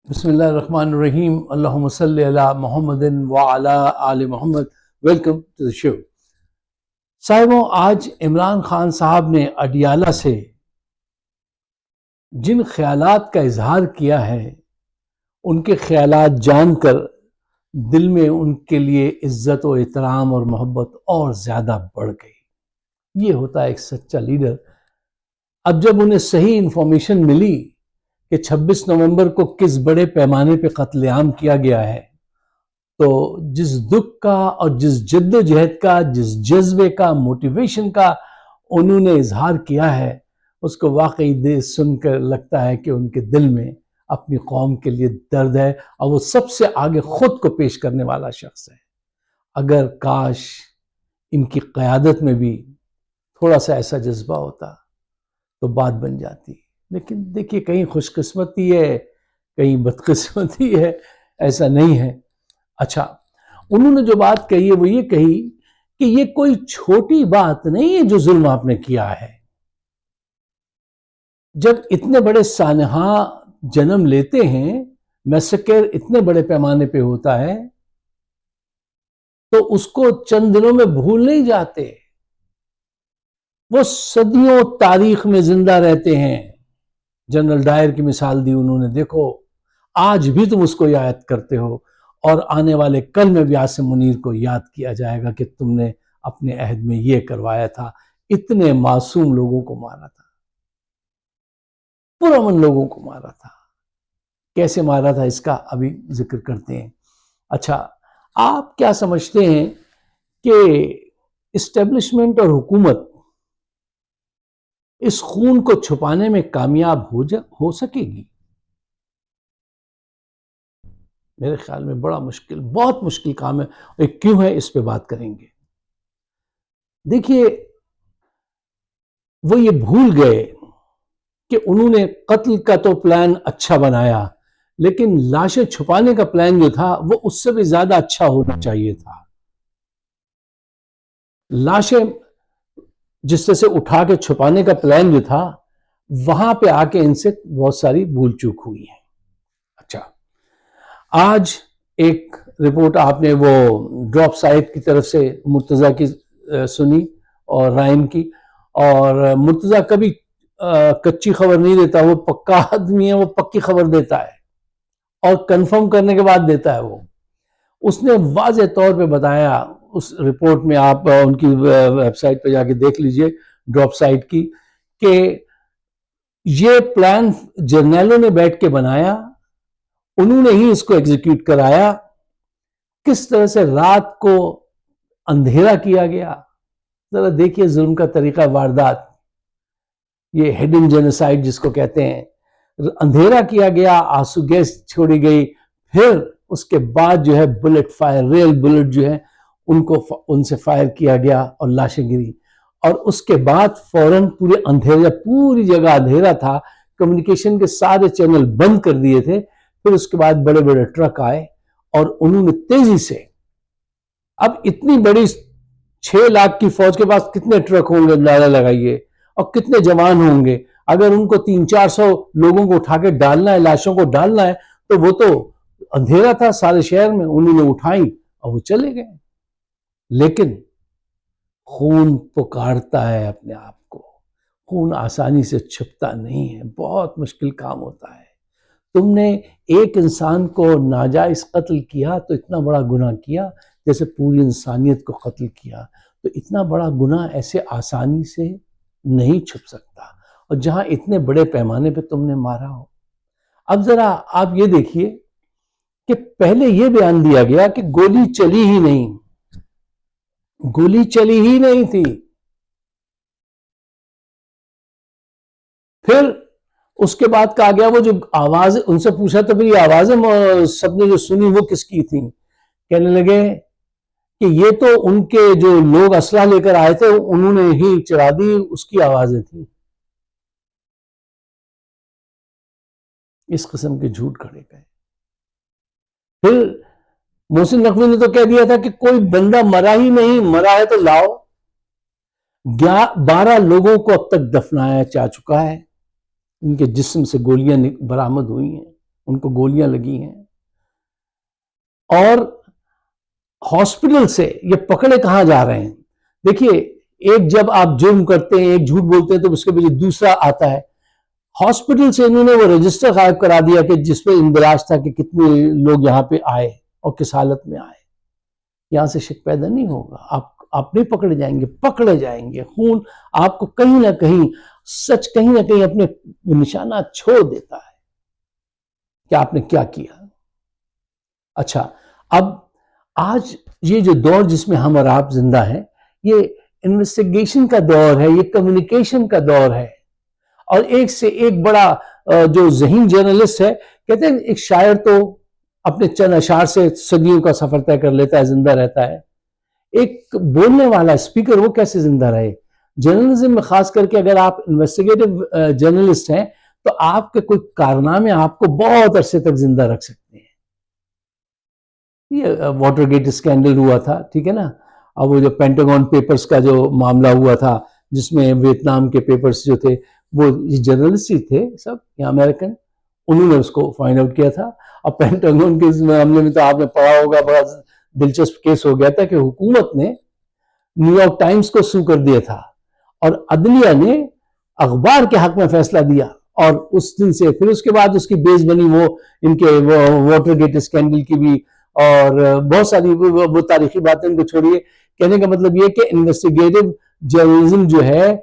بسم اللہ الرحمن الرحیم اللہم صلی علی محمد وعلی آل محمد. ویلکم ٹو دی شو. صاحبوں، آج عمران خان صاحب نے اڈیالہ سے جن خیالات کا اظہار کیا ہے، ان کے خیالات جان کر دل میں ان کے لیے عزت و احترام اور محبت اور زیادہ بڑھ گئی. یہ ہوتا ہے ایک سچا لیڈر. اب جب انہیں صحیح انفارمیشن ملی کہ 26 نومبر کو کس بڑے پیمانے پہ قتل عام کیا گیا ہے، تو جس دکھ کا اور جس جد و جہد کا، جس جذبے کا، موٹیویشن کا انہوں نے اظہار کیا ہے، اس کو واقعی سن کر لگتا ہے کہ ان کے دل میں اپنی قوم کے لیے درد ہے، اور وہ سب سے آگے خود کو پیش کرنے والا شخص ہے. اگر کاش ان کی قیادت میں بھی تھوڑا سا ایسا جذبہ ہوتا تو بات بن جاتی. لیکن دیکھیے، کہیں خوش قسمتی ہے، کہیں بدقسمتی ہے، ایسا نہیں ہے. اچھا، انہوں نے جو بات کہی ہے وہ یہ کہی کہ یہ کوئی چھوٹی بات نہیں ہے جو ظلم آپ نے کیا ہے. جب اتنے بڑے سانحہ جنم لیتے ہیں، میسکر اتنے بڑے پیمانے پہ ہوتا ہے، تو اس کو چند دنوں میں بھول نہیں جاتے. وہ صدیوں تاریخ میں زندہ رہتے ہیں. جنرل ڈائر کی مثال دی انہوں نے، دیکھو آج بھی تم اس کو یاد کرتے ہو، اور آنے والے کل میں بھی عاصم منیر کو یاد کیا جائے گا کہ تم نے اپنے عہد میں یہ کروایا تھا. اتنے معصوم لوگوں کو مارا تھا، پرامن لوگوں کو مارا تھا. کیسے مارا تھا اس کا ابھی ذکر کرتے ہیں. اچھا، آپ کیا سمجھتے ہیں کہ اسٹیبلشمنٹ اور حکومت اس خون کو چھپانے میں کامیاب ہو سکے گی؟ میرے خیال میں بڑا مشکل، بہت مشکل کام ہے. اور کیوں ہے، اس پہ بات کریں گے. دیکھیے، وہ یہ بھول گئے کہ انہوں نے قتل کا تو پلان اچھا بنایا، لیکن لاشیں چھپانے کا پلان جو تھا وہ اس سے بھی زیادہ اچھا ہونا چاہیے تھا. لاشیں جس طرح سے اٹھا کے چھپانے کا پلان جو تھا، وہاں پہ آ کے ان سے بہت ساری بھول چوک ہوئی ہے. اچھا، آج ایک رپورٹ آپ نے وہ ڈراپ سائٹ کی طرف سے مرتضیٰ کی سنی، اور رائن کی. اور مرتضیٰ کبھی کچی خبر نہیں دیتا، وہ پکا آدمی ہے، وہ پکی خبر دیتا ہے اور کنفرم کرنے کے بعد دیتا ہے. اس نے واضح طور پہ بتایا اس رپورٹ میں، آپ ان کی ویب سائٹ پہ جا کے دیکھ لیجئے، ڈراپ سائٹ کی، کہ یہ پلان جرنیلوں نے بیٹھ کے بنایا، انہوں نے ہی اس کو ایگزیکیوٹ کرایا. کس طرح سے رات کو اندھیرا کیا گیا، ذرا دیکھیے ظلم کا طریقہ، واردات، یہ ہڈن جینوسائیڈ جس کو کہتے ہیں. اندھیرا کیا گیا، آنسو گیس چھوڑی گئی، پھر اس کے بعد جو ہے بلٹ فائر، ریل بلٹ جو ہے ان سے فائر کیا گیا اور لاشیں گری. اور اس کے بعد فوراً پورے اندھیرا، پوری جگہ اندھیرا تھا، کمیونیکیشن کے سارے چینل بند کر دیے تھے. پھر اس کے بعد بڑے بڑے ٹرک آئے اور انہوں نے تیزی سے، اب اتنی بڑی 6 لاکھ کی فوج کے پاس کتنے ٹرک ہوں گے اندازہ لگائیے، اور کتنے جوان ہوں گے. اگر ان کو 300-400 لوگوں کو اٹھا کے ڈالنا ہے، لاشوں کو ڈالنا ہے، تو وہ تو اندھیرا تھا سارے شہر میں، انہوں نے اٹھائی اور وہ چلے گئے. لیکن خون پکارتا ہے اپنے آپ کو، خون آسانی سے چھپتا نہیں ہے، بہت مشکل کام ہوتا ہے. تم نے ایک انسان کو ناجائز قتل کیا تو اتنا بڑا گناہ کیا، جیسے پوری انسانیت کو قتل کیا. تو اتنا بڑا گناہ ایسے آسانی سے نہیں چھپ سکتا، اور جہاں اتنے بڑے پیمانے پہ تم نے مارا ہو. اب ذرا آپ یہ دیکھیے کہ پہلے یہ بیان دیا گیا کہ گولی چلی ہی نہیں، گولی چلی ہی نہیں تھی. پھر اس کے بعد کہا گیا وہ جو آواز، ان سے پوچھا تو پھر یہ آوازیں سب نے جو سنی وہ کس کی تھی؟ کہنے لگے کہ یہ تو ان کے جو لوگ اسلحہ لے کر آئے تھے انہوں نے ہی چڑھا دی، اس کی آوازیں تھیں. اس قسم کے جھوٹ کھڑے گئے. پھر محسن نقوی نے تو کہہ دیا تھا کہ کوئی بندہ مرا ہی نہیں، مرا ہے تو لاؤ. 12 لوگوں کو اب تک دفنایا جا چکا ہے، ان کے جسم سے گولیاں برآمد ہوئی ہیں. ان کو گولیاں لگی ہیں. اور ہاسپٹل سے یہ پکڑے کہاں جا رہے ہیں؟ دیکھیے، ایک جب آپ جرم کرتے ہیں، ایک جھوٹ بولتے ہیں، تو اس کے پیچھے دوسرا آتا ہے. ہاسپٹل سے انہوں نے وہ رجسٹر غائب کرا دیا کہ جس پہ اندراج تھا کہ کتنے لوگ یہاں پہ آئے اور کس حالت میں آئے. یہاں سے شک پیدا نہیں ہوگا. آپ نہیں پکڑے جائیں گے. خون آپ کو کہیں نہ کہیں، سچ کہیں نہ کہیں اپنے نشانات چھوڑ دیتا ہے کہ آپ نے کیا کیا. اچھا، اب آج یہ جو دور جس میں ہم اور آپ زندہ ہیں، یہ انویسٹیگیشن کا دور ہے، یہ کمیونیکیشن کا دور ہے. اور ایک سے ایک بڑا جو ذہین جرنلسٹ ہے، کہتے ہیں ایک شاعر تو اپنے چند اشعار سے صدیوں کا سفر طے کر لیتا ہے، زندہ رہتا ہے. ایک بولنے والا اسپیکر وہ کیسے زندہ رہے؟ جرنلزم میں خاص کر کے اگر آپ انویسٹیگیٹو جرنلسٹ ہیں تو آپ کے کوئی کارنامے آپ کو بہت عرصے تک زندہ رکھ سکتے ہیں. یہ واٹر گیٹ اسکینڈل ہوا تھا، ٹھیک ہے نا. اب وہ جو پینٹاگون پیپرز کا جو معاملہ ہوا تھا، جس میں ویتنام کے پیپرز جو تھے، وہ جرنلسٹ ہی تھے سب یہاں امریکن، انہوں نے اس کو فائنڈ آؤٹ کیا تھا. اور پینٹاگون کے اس معاملے میں تو آپ نے پڑھا ہوگا، بڑا دلچسپ کیس ہو گیا تھا کہ حکومت نے نیو یارک ٹائمز کو سو کر دیا تھا اور عدلیہ نے اخبار کے حق میں فیصلہ دیا. اور اس دن سے پھر اس کے بعد اس کی بیس بنی وہ ان کے واٹر گیٹ اسکینڈل کی بھی، اور بہت ساری وہ تاریخی باتیں ان کو چھوڑیے. کہنے کا مطلب یہ کہ انویسٹیگیٹو جرنلزم جو ہے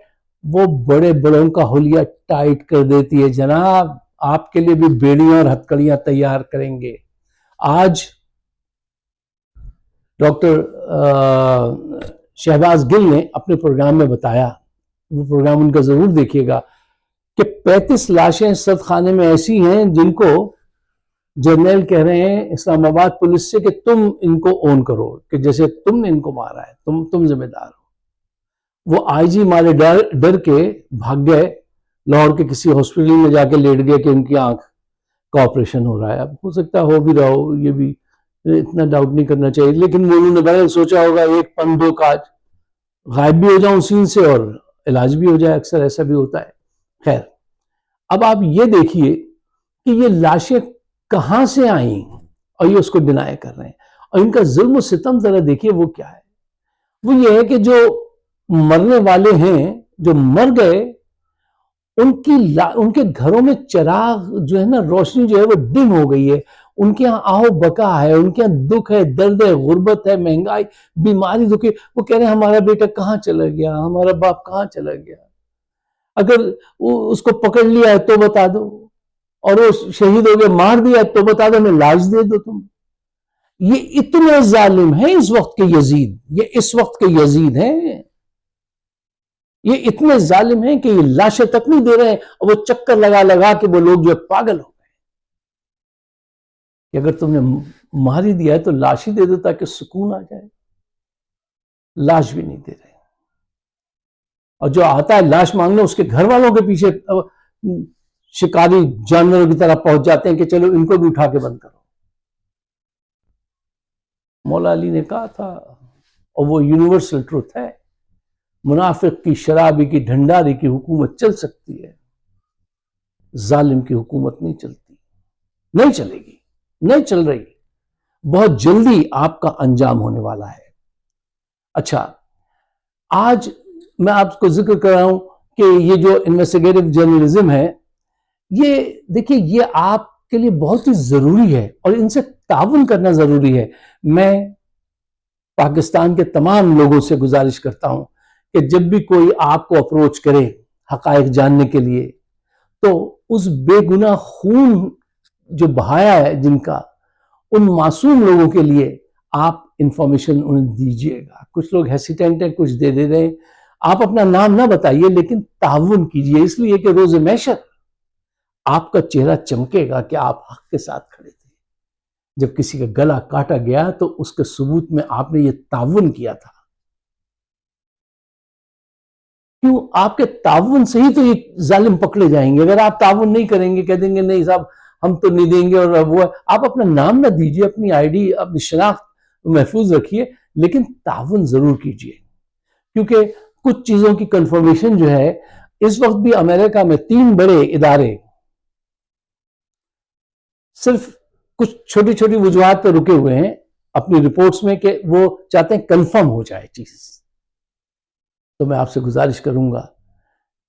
وہ بڑے بڑوں کا حلیہ ٹائٹ کر دیتی ہے. جناب، آپ کے لیے بھی بیڑیاں اور ہتکڑیاں تیار کریں گے. آج ڈاکٹر شہباز گل نے اپنے پروگرام میں بتایا، وہ پروگرام ان کا ضرور دیکھیے گا، کہ 35 لاشیں سرد خانے میں ایسی ہیں جن کو جرنیل کہہ رہے ہیں اسلام آباد پولیس سے کہ تم ان کو اون کرو، کہ جیسے تم نے ان کو مارا ہے، تم ذمہ دار ہو. وہ آئی جی مارے ڈر کے بھاگ گئے، لاہور کے کسی ہاسپٹل میں جا کے لیٹ گئے کہ ان کی آنکھ کا آپریشن ہو رہا ہے. اب ہو سکتا ہو بھی رہا ہو، یہ بھی اتنا ڈاؤٹ نہیں کرنا چاہیے، لیکن انہوں نے بہرحال سوچا ہوگا ایک پن دو کاج، غائب بھی ہو جاؤں سین سے اور علاج بھی ہو جائے. اکثر ایسا بھی ہوتا ہے. خیر، اب آپ یہ دیکھیے کہ یہ لاشیں کہاں سے آئیں اور یہ اس کو ڈینائی کر رہے ہیں. اور ان کا ظلم و ستم ذرا دیکھیے وہ کیا ہے. وہ یہ ہے کہ جو مرنے والے ہیں، جو مر گئے، ان کے گھروں میں چراغ جو ہے نا، روشنی جو ہے وہ ڈم ہو گئی ہے. ان کے ہاں آہو بکا ہے، ان کے ہاں دکھ ہے، درد ہے، غربت ہے، مہنگائی، بیماری، دکھ ہے. وہ کہہ رہے ہیں ہمارا بیٹا کہاں چلا گیا، ہمارا باپ کہاں چلا گیا. اگر اس کو پکڑ لیا ہے تو بتا دو، اور وہ شہید ہو گیا، مار دیا تو بتا دو، ہمیں لاش دے دو تم. یہ اتنے ظالم ہیں اس وقت کے یزید، یہ اس وقت کے یزید ہیں. یہ اتنے ظالم ہیں کہ یہ لاشیں تک نہیں دے رہے ہیں، اور وہ چکر لگا لگا کے وہ لوگ جو پاگل ہو گئے کہ اگر تم نے مار ہی دیا ہے تو لاش ہی دے دو تاکہ سکون آ جائے. لاش بھی نہیں دے رہے. اور جو آتا ہے لاش مانگنے، اس کے گھر والوں کے پیچھے شکاری جانوروں کی طرح پہنچ جاتے ہیں کہ چلو ان کو بھی اٹھا کے بند کرو. مولا علی نے کہا تھا، اور وہ یونیورسل ٹروتھ ہے، منافق کی، شرابی کی، ڈھنڈاری کی حکومت چل سکتی ہے، ظالم کی حکومت نہیں چلتی، نہیں چلے گی، نہیں چل رہی. بہت جلدی آپ کا انجام ہونے والا ہے. اچھا، آج میں آپ کو ذکر کر رہا ہوں کہ یہ جو انویسٹیگیٹو جرنلزم ہے، یہ دیکھیے یہ آپ کے لیے بہت ہی ضروری ہے اور ان سے تعاون کرنا ضروری ہے. میں پاکستان کے تمام لوگوں سے گزارش کرتا ہوں کہ جب بھی کوئی آپ کو اپروچ کرے حقائق جاننے کے لیے، تو اس بے گناہ خون جو بہایا ہے جن کا، ان معصوم لوگوں کے لیے آپ انفارمیشن انہیں دیجیے گا. کچھ لوگ ہیسیٹینٹ ہیں، کچھ دے رہے ہیں. آپ اپنا نام نہ بتائیے، لیکن تعاون کیجیے، اس لیے کہ روز محشر آپ کا چہرہ چمکے گا کہ آپ حق کے ساتھ کھڑے تھے. جب کسی کا گلا کاٹا گیا تو اس کے ثبوت میں آپ نے یہ تعاون کیا تھا. کیوں؟ آپ کے تعاون سے ہی تو یہ ظالم پکڑے جائیں گے. اگر آپ تعاون نہیں کریں گے، کہہ دیں گے نہیں صاحب ہم تو نہیں دیں گے، اور وہ آپ اپنا نام نہ دیجیے، اپنی آئی ڈی، اپنی شناخت محفوظ رکھیے، لیکن تعاون ضرور کیجیے. کیونکہ کچھ چیزوں کی کنفرمیشن جو ہے، اس وقت بھی امریکہ میں 3 بڑے ادارے صرف کچھ چھوٹی چھوٹی وجوہات پہ رکے ہوئے ہیں اپنی رپورٹس میں کہ وہ چاہتے ہیں کنفرم ہو جائے چیز. تو میں آپ سے گزارش کروں گا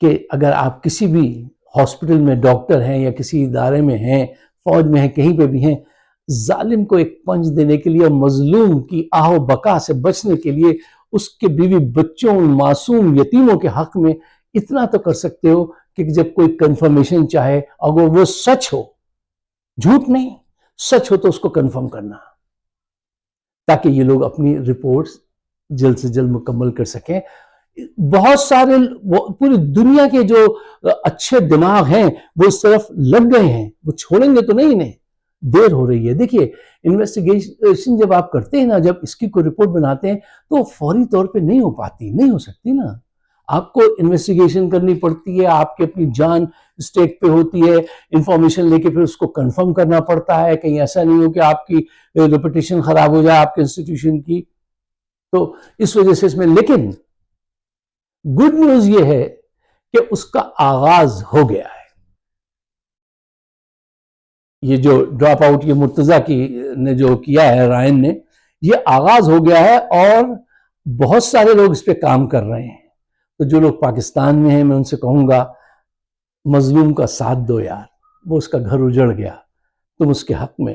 کہ اگر آپ کسی بھی ہاسپٹل میں ڈاکٹر ہیں یا کسی ادارے میں ہیں، فوج میں ہیں، کہیں پہ بھی ہیں، ظالم کو ایک پنج دینے کے لیے، مظلوم کی آہ و بکا سے بچنے کے لیے، اس کے بیوی بچوں، معصوم یتیموں کے حق میں اتنا تو کر سکتے ہو کہ جب کوئی کنفرمیشن چاہے، اگر وہ سچ ہو، جھوٹ نہیں، سچ ہو تو اس کو کنفرم کرنا، تاکہ یہ لوگ اپنی رپورٹس جلد سے جلد مکمل کر سکیں. بہت سارے پوری دنیا کے جو اچھے دماغ ہیں وہ اس طرف لگ گئے ہیں، وہ چھوڑیں گے تو نہیں انہیں. دیر ہو رہی ہے. دیکھیے انویسٹیگیشن جب آپ کرتے ہیں نا، جب اس کی کوئی رپورٹ بناتے ہیں تو فوری طور پہ نہیں ہو پاتی، نہیں ہو سکتی نا. آپ کو انویسٹیگیشن کرنی پڑتی ہے، آپ کی اپنی جان اسٹیک پہ ہوتی ہے، انفارمیشن لے کے پھر اس کو کنفرم کرنا پڑتا ہے، کہیں ایسا نہیں ہو کہ آپ کی ریپوٹیشن خراب ہو جائے آپ کے انسٹیٹیوشن کی. تو اس وجہ سے اس میں، لیکن گڈ نیوز یہ ہے کہ اس کا آغاز ہو گیا ہے. یہ جو ڈراپ آؤٹ یہ مرتضیٰ نے جو کیا ہے، رائن نے، یہ آغاز ہو گیا ہے اور بہت سارے لوگ اس پہ کام کر رہے ہیں. تو جو لوگ پاکستان میں ہیں میں ان سے کہوں گا مظلوم کا ساتھ دو یار. وہ اس کا گھر اجڑ گیا، تم اس کے حق میں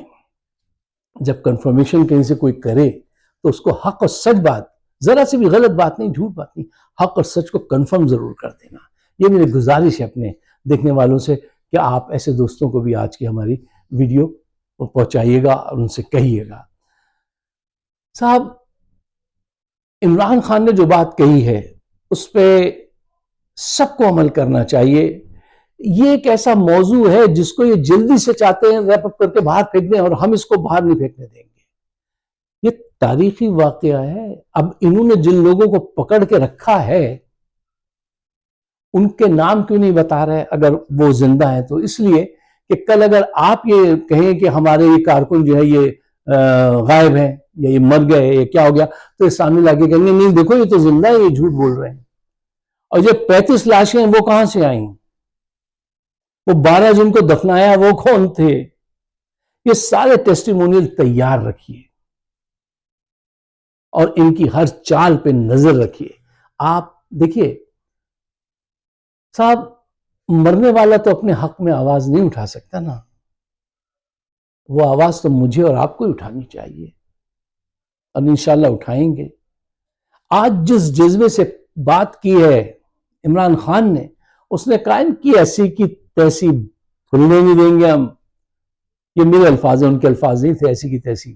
جب کنفرمیشن کہیں سے کوئی کرے تو اس کو حق اور سچ بات، ذرا سی بھی غلط بات نہیں، جھوٹ بات نہیں، حق اور سچ کو کنفرم ضرور کر دینا. یہ میری گزارش ہے اپنے دیکھنے والوں سے کہ آپ ایسے دوستوں کو بھی آج کی ہماری ویڈیو پہنچائیے گا اور ان سے کہیے گا. صاحب، عمران خان نے جو بات کہی ہے اس پہ سب کو عمل کرنا چاہیے. یہ ایک ایسا موضوع ہے جس کو یہ جلدی سے چاہتے ہیں ریپ اپ کر کے باہر پھینک دیں، اور ہم اس کو باہر نہیں پھینکنے دیں گے. یہ تاریخی واقعہ ہے. اب انہوں نے جن لوگوں کو پکڑ کے رکھا ہے ان کے نام کیوں نہیں بتا رہے اگر وہ زندہ ہیں؟ تو اس لیے کہ کل اگر آپ یہ کہیں کہ ہمارے یہ کارکن جو ہے یہ غائب ہیں یا یہ مر گئے یا کیا ہو گیا، تو یہ سامنے لاگے کہیں گے نہیں دیکھو یہ تو زندہ ہے، یہ جھوٹ بول رہے ہیں. اور یہ 35 لاشیں ہیں وہ کہاں سے آئیں؟ وہ 12 جن کو دفنایا وہ کون تھے؟ یہ سارے ٹیسٹیمونیل تیار رکھیے اور ان کی ہر چال پہ نظر رکھیے. آپ دیکھیے صاحب، مرنے والا تو اپنے حق میں آواز نہیں اٹھا سکتا نا، وہ آواز تو مجھے اور آپ کو اٹھانی چاہیے، اور انشاءاللہ اٹھائیں گے. آج جس جذبے سے بات کی ہے عمران خان نے، اس نے قائم کی ایسی کی تیسی کھلنے نہیں دیں گے ہم. یہ میرے الفاظ ہیں، ان کے الفاظ نہیں تھے. ایسی کی تیسی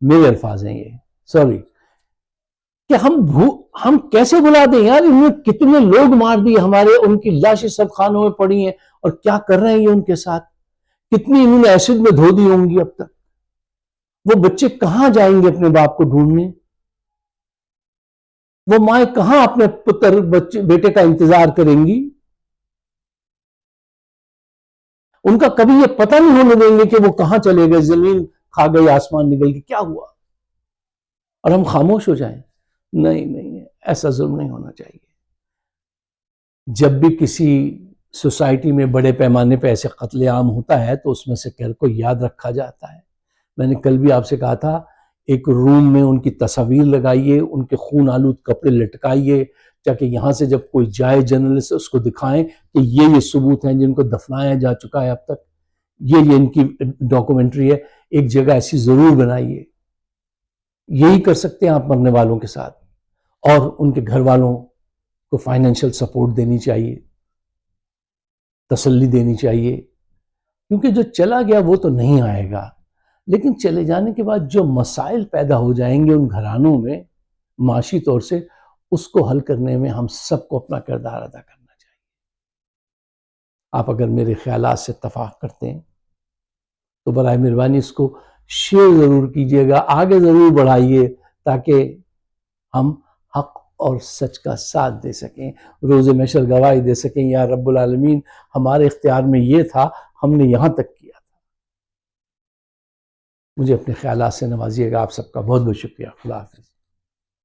میرے الفاظ ہیں یہ، سوری. کہ ہم کیسے بلا دیں یار؟ انہوں نے کتنے لوگ مار دیے ہمارے، ان کی لاشیں سب خانوں میں پڑی ہیں، اور کیا کر رہے ہیں یہ ان کے ساتھ؟ کتنی انہوں نے ایسڈ میں دھو دی ہوں گی اب تک. وہ بچے کہاں جائیں گے اپنے باپ کو ڈھونڈنے؟ وہ مائیں کہاں اپنے پتر بیٹے کا انتظار کریں گی؟ ان کا کبھی یہ پتہ نہیں ہونے دیں گے کہ وہ کہاں چلے گئے، زمین کھا گئی، آسمان نگل گئی، کیا ہوا، اور ہم خاموش ہو جائیں؟ نہیں نہیں، ایسا ظلم نہیں ہونا چاہیے. جب بھی کسی سوسائٹی میں بڑے پیمانے پہ ایسے قتل عام ہوتا ہے تو اس میں سے کل کو یاد رکھا جاتا ہے. میں نے کل بھی آپ سے کہا تھا ایک روم میں ان کی تصاویر لگائیے، ان کے خون آلود کپڑے لٹکائیے، تاکہ یہاں سے جب کوئی جائے جرنلسٹ اس کو دکھائیں کہ یہ ثبوت ہیں جن کو دفنایا جا چکا ہے اب تک، یہ ان کی ڈاکومنٹری ہے. ایک جگہ ایسی ضرور بنائیے. یہی کر سکتے ہیں آپ مرنے والوں کے ساتھ. اور ان کے گھر والوں کو فائنینشیل سپورٹ دینی چاہیے، تسلی دینی چاہیے، کیونکہ جو چلا گیا وہ تو نہیں آئے گا، لیکن چلے جانے کے بعد جو مسائل پیدا ہو جائیں گے ان گھرانوں میں معاشی طور سے، اس کو حل کرنے میں ہم سب کو اپنا کردار ادا کرنا چاہیے. آپ اگر میرے خیالات سے اتفاق کرتے ہیں تو برائے مہربانی اس کو شیئر ضرور کیجیے گا، آگے ضرور بڑھائیے، تاکہ ہم حق اور سچ کا ساتھ دے سکیں، روز محشر گواہی دے سکیں یا رب العالمین ہمارے اختیار میں یہ تھا، ہم نے یہاں تک کیا تھا. مجھے اپنے خیالات سے نوازیے گا. آپ سب کا بہت بہت شکریہ. خدا حافظ.